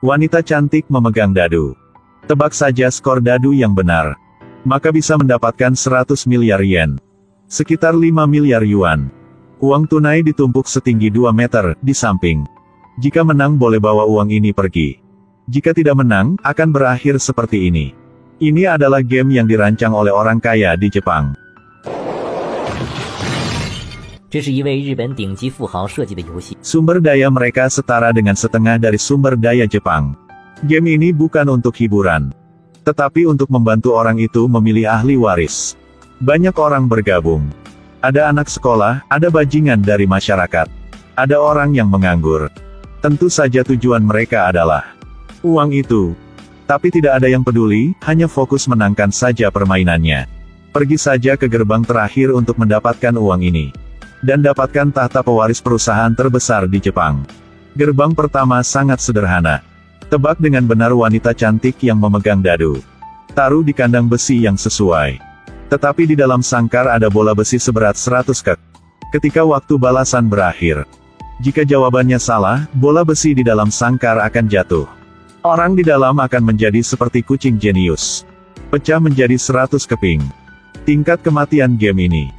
Wanita cantik memegang dadu. Tebak saja skor dadu yang benar. Maka bisa mendapatkan 100 miliar yen. Sekitar 5 miliar yuan. Uang tunai ditumpuk setinggi 2 meter, di samping. Jika menang boleh bawa uang ini pergi. Jika tidak menang, akan berakhir seperti ini. Ini adalah game yang dirancang oleh orang kaya di Jepang. 这是一位日本顶级富豪设计的游戏。 Sumber daya mereka setara dengan setengah dari sumber daya Jepang. Game ini bukan untuk hiburan, tetapi untuk membantu orang itu memilih ahli waris. Banyak orang bergabung. Ada anak sekolah, ada bajingan dari masyarakat. Ada orang yang menganggur. Tentu saja tujuan mereka adalah uang itu. Tapi tidak ada yang peduli, hanya fokus menangkan saja permainannya. Pergi saja ke gerbang terakhir untuk mendapatkan uang ini. Dan dapatkan tahta pewaris perusahaan terbesar di Jepang. Gerbang pertama sangat sederhana. Tebak dengan benar wanita cantik yang memegang dadu. Taruh di kandang besi yang sesuai. Tetapi di dalam sangkar ada bola besi seberat 100 kek. Ketika waktu balasan berakhir. Jika jawabannya salah, bola besi di dalam sangkar akan jatuh. Orang di dalam akan menjadi seperti kucing jenius. Pecah menjadi 100 keping. Tingkat kematian game ini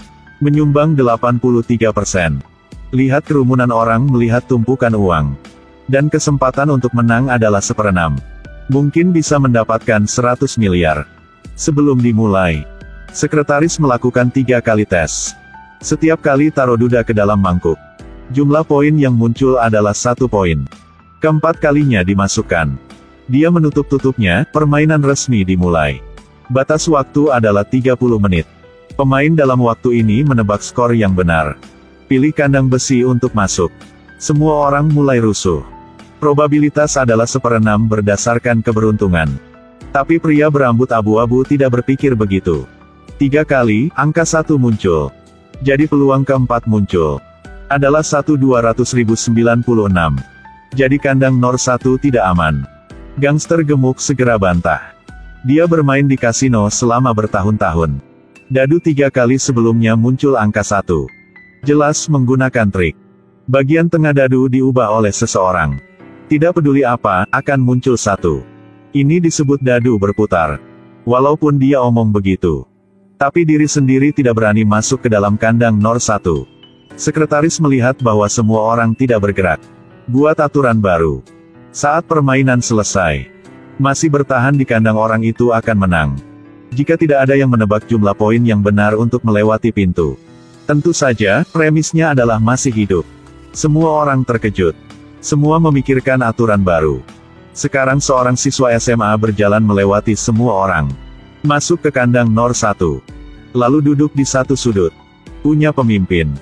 menyumbang 83%. Lihat kerumunan orang melihat tumpukan uang. Dan kesempatan untuk menang adalah 1/6. Mungkin bisa mendapatkan 100 miliar. Sebelum dimulai, sekretaris melakukan 3 kali tes. Setiap kali taruh duda ke dalam mangkuk. Jumlah poin yang muncul adalah 1 poin. Keempat kalinya dimasukkan. Dia menutup-tutupnya, permainan resmi dimulai. Batas waktu adalah 30 menit. Pemain dalam waktu ini menebak skor yang benar. Pilih kandang besi untuk masuk. Semua orang mulai rusuh. Probabilitas adalah 1/6 berdasarkan keberuntungan. Tapi pria berambut abu-abu tidak berpikir begitu. 3 kali, angka 1 muncul. Jadi peluang keempat muncul. Adalah 1/200.096. Jadi kandang nomor 1 tidak aman. Gangster gemuk segera bantah. Dia bermain di kasino selama bertahun-tahun. Dadu 3 kali sebelumnya muncul angka 1. Jelas menggunakan trik. Bagian tengah dadu diubah oleh seseorang. Tidak peduli apa, akan muncul 1. Ini disebut dadu berputar. Walaupun dia omong begitu. Tapi diri sendiri tidak berani masuk ke dalam kandang nomor 1. Sekretaris melihat bahwa semua orang tidak bergerak. Buat aturan baru. Saat permainan selesai. Masih bertahan di kandang orang itu akan menang. Jika tidak ada yang menebak jumlah poin yang benar untuk melewati pintu. Tentu saja, premisnya adalah masih hidup. Semua orang terkejut. Semua memikirkan aturan baru. Sekarang seorang siswa SMA berjalan melewati semua orang. Masuk ke kandang nomor 1. Lalu duduk di satu sudut. Punya pemimpin.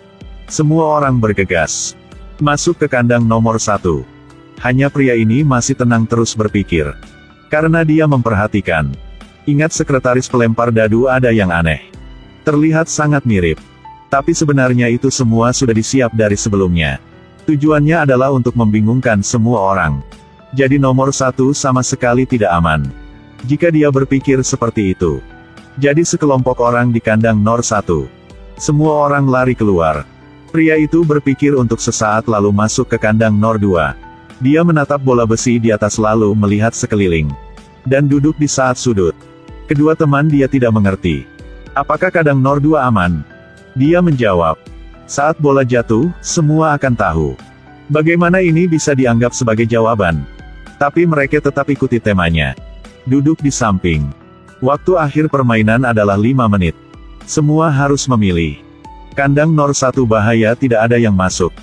Semua orang bergegas. Masuk ke kandang nomor 1. Hanya pria ini masih tenang terus berpikir. Karena dia memperhatikan. Ingat sekretaris pelempar dadu ada yang aneh. Terlihat sangat mirip. Tapi sebenarnya itu semua sudah disiap dari sebelumnya. Tujuannya adalah untuk membingungkan semua orang. Jadi nomor 1 sama sekali tidak aman. Jika dia berpikir seperti itu. Jadi sekelompok orang di kandang nomor 1. Semua orang lari keluar. Pria itu berpikir untuk sesaat lalu masuk ke kandang nomor 2. Dia menatap bola besi di atas lalu melihat sekeliling. Dan duduk di saat sudut. Kedua teman dia tidak mengerti. Apakah kandang nomor 2 aman? Dia menjawab. Saat bola jatuh, semua akan tahu. Bagaimana ini bisa dianggap sebagai jawaban? Tapi mereka tetap ikuti temanya. Duduk di samping. Waktu akhir permainan adalah 5 menit. Semua harus memilih. Kandang nomor 1 bahaya tidak ada yang masuk.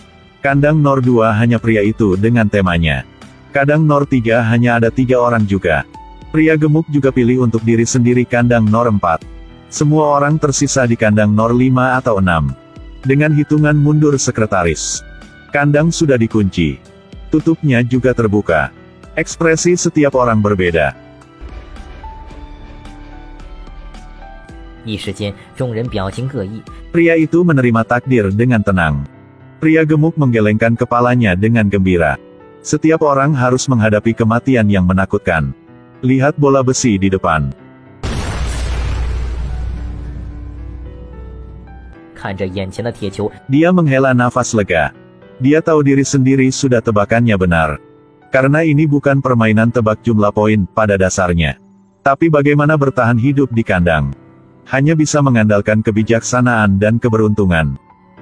Kandang nomor 2 hanya pria itu dengan temanya. Kandang nomor 3 hanya ada 3 orang juga. Pria gemuk juga pilih untuk diri sendiri kandang nomor 4. Semua orang tersisa di kandang nomor 5 atau 6. Dengan hitungan mundur sekretaris. Kandang sudah dikunci. Tutupnya juga terbuka. Ekspresi setiap orang berbeda. 一时间，众人表情各异。 Pria itu menerima takdir dengan tenang. Pria gemuk menggelengkan kepalanya dengan gembira. Setiap orang harus menghadapi kematian yang menakutkan. Lihat bola besi di depan. 看着眼前的铁球， Dia menghela nafas lega. Dia tahu diri sendiri sudah tebakannya benar. Karena ini bukan permainan tebak jumlah poin pada dasarnya. Tapi bagaimana bertahan hidup di kandang? Hanya bisa mengandalkan kebijaksanaan dan keberuntungan.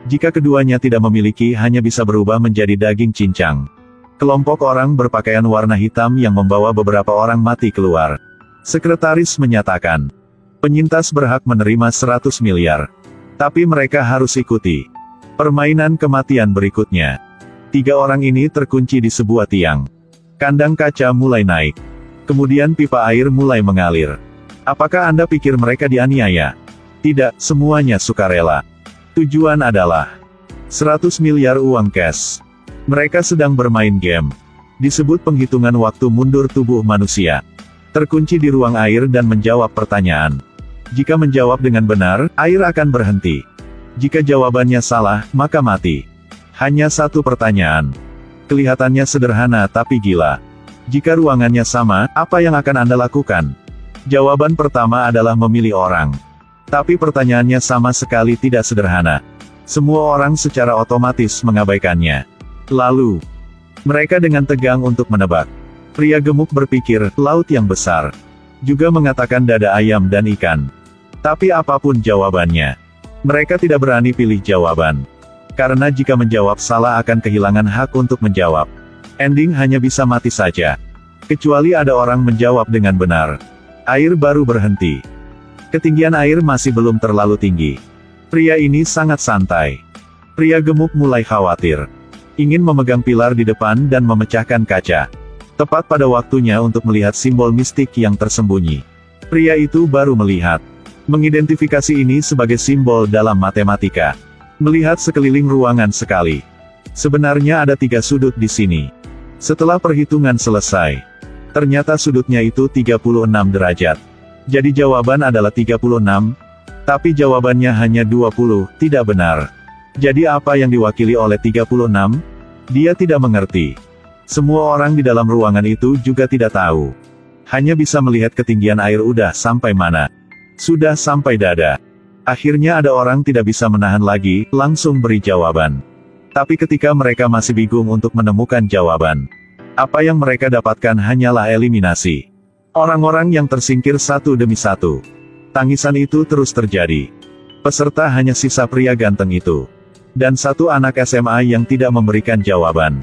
Jika keduanya tidak memiliki, hanya bisa berubah menjadi daging cincang. Kelompok orang berpakaian warna hitam yang membawa beberapa orang mati keluar. Sekretaris menyatakan, penyintas berhak menerima 100 miliar. Tapi mereka harus ikuti permainan kematian berikutnya. 3 orang ini terkunci di sebuah tiang. Kandang kaca mulai naik. Kemudian pipa air mulai mengalir. Apakah Anda pikir mereka dianiaya? Tidak, semuanya sukarela. Tujuan adalah 100 miliar uang cash. Mereka sedang bermain game. Disebut penghitungan waktu mundur tubuh manusia. Terkunci di ruang air dan menjawab pertanyaan. Jika menjawab dengan benar, air akan berhenti. Jika jawabannya salah, maka mati. Hanya satu pertanyaan. Kelihatannya sederhana tapi gila. Jika ruangannya sama, apa yang akan Anda lakukan? Jawaban pertama adalah memilih orang. Tapi pertanyaannya sama sekali tidak sederhana. Semua orang secara otomatis mengabaikannya. Lalu, mereka dengan tegang untuk menebak. Pria gemuk berpikir, laut yang besar. Juga mengatakan dada ayam dan ikan. Tapi apapun jawabannya, mereka tidak berani pilih jawaban. Karena jika menjawab salah akan kehilangan hak untuk menjawab. Ending hanya bisa mati saja. Kecuali ada orang menjawab dengan benar. Air baru berhenti. Ketinggian air masih belum terlalu tinggi. Pria ini sangat santai. Pria gemuk mulai khawatir. Ingin memegang pilar di depan dan memecahkan kaca. Tepat pada waktunya untuk melihat simbol mistik yang tersembunyi. Pria itu baru melihat. Mengidentifikasi ini sebagai simbol dalam matematika. Melihat sekeliling ruangan sekali. Sebenarnya ada 3 sudut di sini. Setelah perhitungan selesai, ternyata sudutnya itu 36 derajat. Jadi jawaban adalah 36. Tapi jawabannya hanya 20, tidak benar. Jadi apa yang diwakili oleh 36? Dia tidak mengerti. Semua orang di dalam ruangan itu juga tidak tahu. Hanya bisa melihat ketinggian air udah sampai mana. Sudah sampai dada. Akhirnya ada orang tidak bisa menahan lagi, langsung beri jawaban. Tapi ketika mereka masih bingung untuk menemukan jawaban, apa yang mereka dapatkan hanyalah eliminasi. Orang-orang yang tersingkir satu demi satu. Tangisan itu terus terjadi. Peserta hanya sisa pria ganteng itu. Dan satu anak SMA yang tidak memberikan jawaban.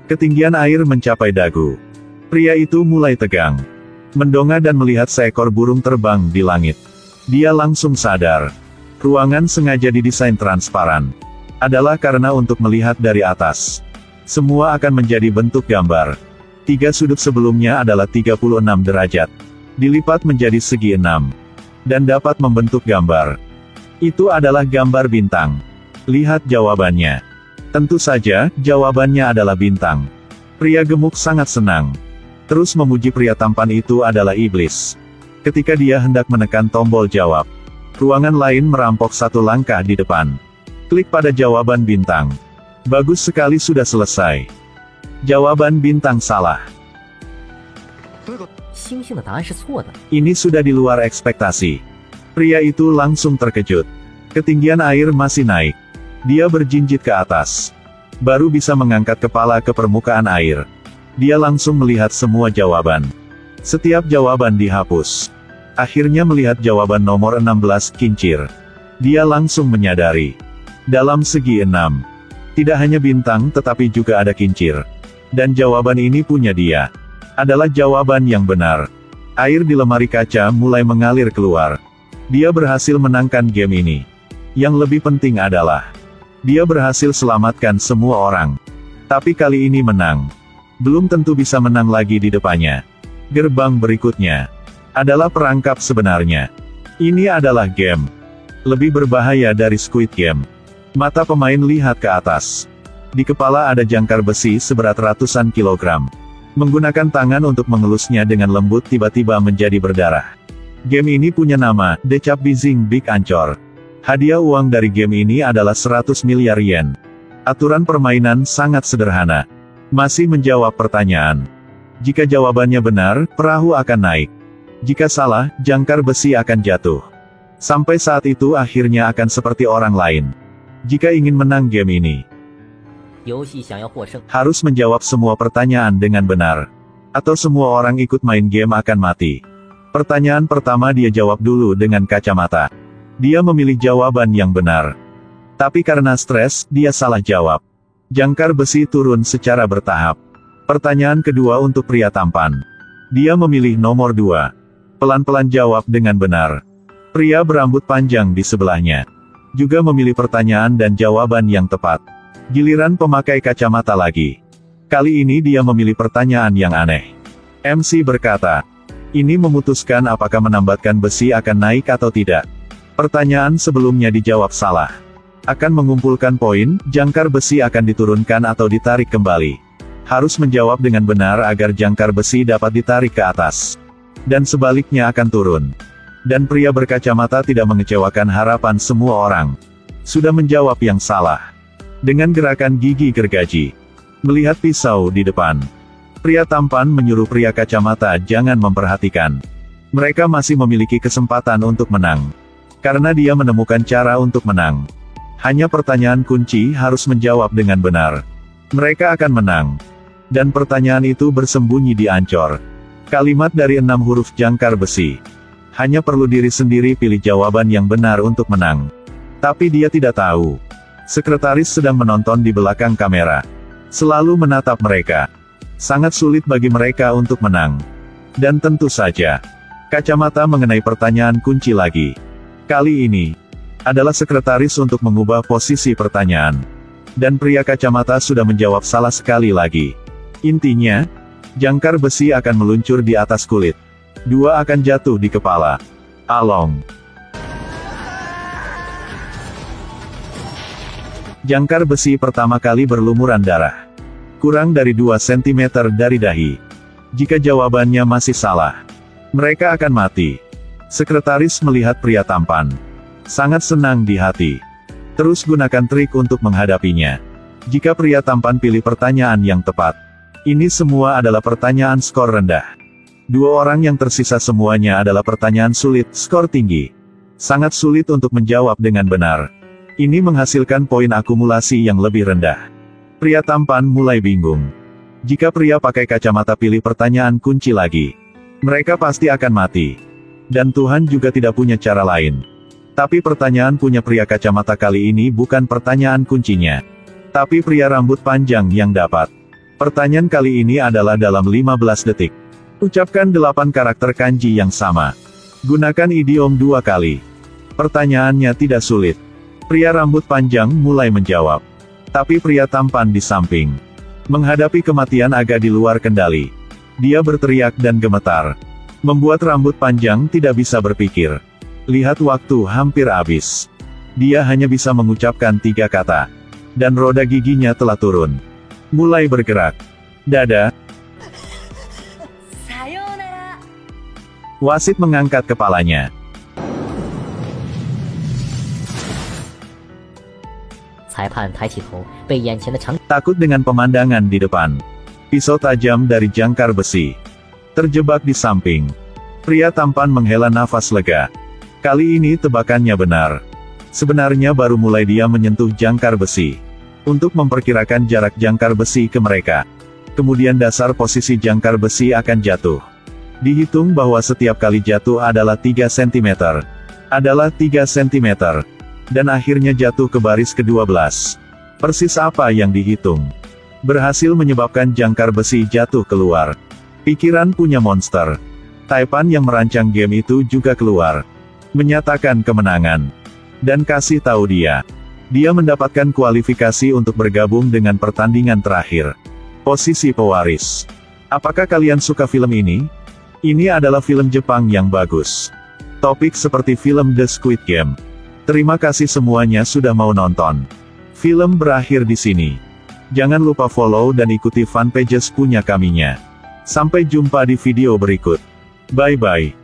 Ketinggian air mencapai dagu. Pria itu mulai tegang. Mendongak dan melihat seekor burung terbang di langit. Dia langsung sadar. Ruangan sengaja didesain transparan. Adalah karena untuk melihat dari atas. Semua akan menjadi bentuk gambar. 3 sudut sebelumnya adalah 36 derajat. Dilipat menjadi segi 6. Dan dapat membentuk gambar. Itu adalah gambar bintang. Lihat jawabannya. Tentu saja, jawabannya adalah bintang. Pria gemuk sangat senang. Terus memuji pria tampan itu adalah iblis. Ketika dia hendak menekan tombol jawab, ruangan lain merampok 1 langkah di depan. Klik pada jawaban bintang. Bagus sekali, sudah selesai. Jawaban bintang salah. Ini sudah di luar ekspektasi. Pria itu langsung terkejut. Ketinggian air masih naik. Dia berjinjit ke atas. Baru bisa mengangkat kepala ke permukaan air. Dia langsung melihat semua jawaban. Setiap jawaban dihapus. Akhirnya melihat jawaban nomor 16, kincir. Dia langsung menyadari. Dalam segi 6. Tidak hanya bintang tetapi juga ada kincir. Dan jawaban ini punya dia. Adalah jawaban yang benar. Air di lemari kaca mulai mengalir keluar. Dia berhasil menangkan game ini. Yang lebih penting adalah, dia berhasil selamatkan semua orang. Tapi kali ini menang. Belum tentu bisa menang lagi di depannya. Gerbang berikutnya adalah perangkap sebenarnya. Ini adalah game. Lebih berbahaya dari Squid Game. Mata pemain lihat ke atas. Di kepala ada jangkar besi seberat ratusan kilogram. Menggunakan tangan untuk mengelusnya dengan lembut tiba-tiba menjadi berdarah. Game ini punya nama, Decap Bizing Big Ancor. Hadiah uang dari game ini adalah 100 miliar yen. Aturan permainan sangat sederhana. Masih menjawab pertanyaan. Jika jawabannya benar, perahu akan naik. Jika salah, jangkar besi akan jatuh. Sampai saat itu akhirnya akan seperti orang lain. Jika ingin menang game ini, 游戏想要获胜， Harus menjawab semua pertanyaan dengan benar. Atau semua orang ikut main game akan mati. Pertanyaan pertama dia jawab dulu dengan kacamata. Dia memilih jawaban yang benar. Tapi karena stres, dia salah jawab. Jangkar besi turun secara bertahap. Pertanyaan kedua untuk pria tampan. Dia memilih nomor 2. Pelan-pelan jawab dengan benar. Pria berambut panjang di sebelahnya juga memilih pertanyaan dan jawaban yang tepat. Giliran pemakai kacamata lagi. Kali ini dia memilih pertanyaan yang aneh. MC berkata, ini memutuskan apakah menambatkan besi akan naik atau tidak. Pertanyaan sebelumnya dijawab salah. Akan mengumpulkan poin, jangkar besi akan diturunkan atau ditarik kembali. Harus menjawab dengan benar agar jangkar besi dapat ditarik ke atas. Dan sebaliknya akan turun. Dan pria berkacamata tidak mengecewakan harapan semua orang. Sudah menjawab yang salah. Dengan gerakan gigi gergaji. Melihat pisau di depan. Pria tampan menyuruh pria kacamata jangan memperhatikan. Mereka masih memiliki kesempatan untuk menang. Karena dia menemukan cara untuk menang. Hanya pertanyaan kunci harus menjawab dengan benar. Mereka akan menang. Dan pertanyaan itu bersembunyi di ancor. Kalimat dari 6 huruf jangkar besi. Hanya perlu diri sendiri pilih jawaban yang benar untuk menang. Tapi dia tidak tahu. Sekretaris sedang menonton di belakang kamera. Selalu menatap mereka. Sangat sulit bagi mereka untuk menang. Dan tentu saja, kacamata mengenai pertanyaan kunci lagi. Kali ini, adalah sekretaris untuk mengubah posisi pertanyaan. Dan pria kacamata sudah menjawab salah sekali lagi. Intinya, jangkar besi akan meluncur di atas kulit. 2 akan jatuh di kepala. Along. Jangkar besi pertama kali berlumuran darah. Kurang dari 2 cm dari dahi. Jika jawabannya masih salah, mereka akan mati. Sekretaris melihat pria tampan. Sangat senang di hati. Terus gunakan trik untuk menghadapinya. Jika pria tampan pilih pertanyaan yang tepat. Ini semua adalah pertanyaan skor rendah. 2 orang yang tersisa semuanya adalah pertanyaan sulit, skor tinggi. Sangat sulit untuk menjawab dengan benar. Ini menghasilkan poin akumulasi yang lebih rendah. Pria tampan mulai bingung. Jika pria pakai kacamata pilih pertanyaan kunci lagi, mereka pasti akan mati. Dan Tuhan juga tidak punya cara lain. Tapi pertanyaan punya pria kacamata kali ini bukan pertanyaan kuncinya. Tapi pria rambut panjang yang dapat. Pertanyaan kali ini adalah dalam 15 detik. Ucapkan 8 karakter kanji yang sama. Gunakan idiom 2 kali. Pertanyaannya tidak sulit. Pria rambut panjang mulai menjawab. Tapi pria tampan di samping. Menghadapi kematian agak di luar kendali. Dia berteriak dan gemetar. Membuat rambut panjang tidak bisa berpikir. Lihat waktu hampir habis. Dia hanya bisa mengucapkan 3 kata. Dan roda giginya telah turun. Mulai bergerak. Dada. Wasit mengangkat kepalanya. Takut dengan pemandangan di depan. Pisau tajam dari jangkar besi. Terjebak di samping. Pria tampan menghela nafas lega. Kali ini tebakannya benar. Sebenarnya baru mulai dia menyentuh jangkar besi. Untuk memperkirakan jarak jangkar besi ke mereka. Kemudian dasar posisi jangkar besi akan jatuh. Dihitung bahwa setiap kali jatuh adalah 3 cm. Adalah 3 cm. Dan akhirnya jatuh ke baris ke-12. Persis apa yang dihitung. Berhasil menyebabkan jangkar besi jatuh keluar. Pikiran punya monster. Taipan yang merancang game itu juga keluar. Menyatakan kemenangan. Dan kasih tahu dia. Dia mendapatkan kualifikasi untuk bergabung dengan pertandingan terakhir. Posisi pewaris. Apakah kalian suka film ini? Ini adalah film Jepang yang bagus. Topik seperti film The Squid Game. Terima kasih semuanya sudah mau nonton. Film berakhir di sini. Jangan lupa follow dan ikuti fanpages punya kaminya. Sampai jumpa di video berikut. Bye-bye.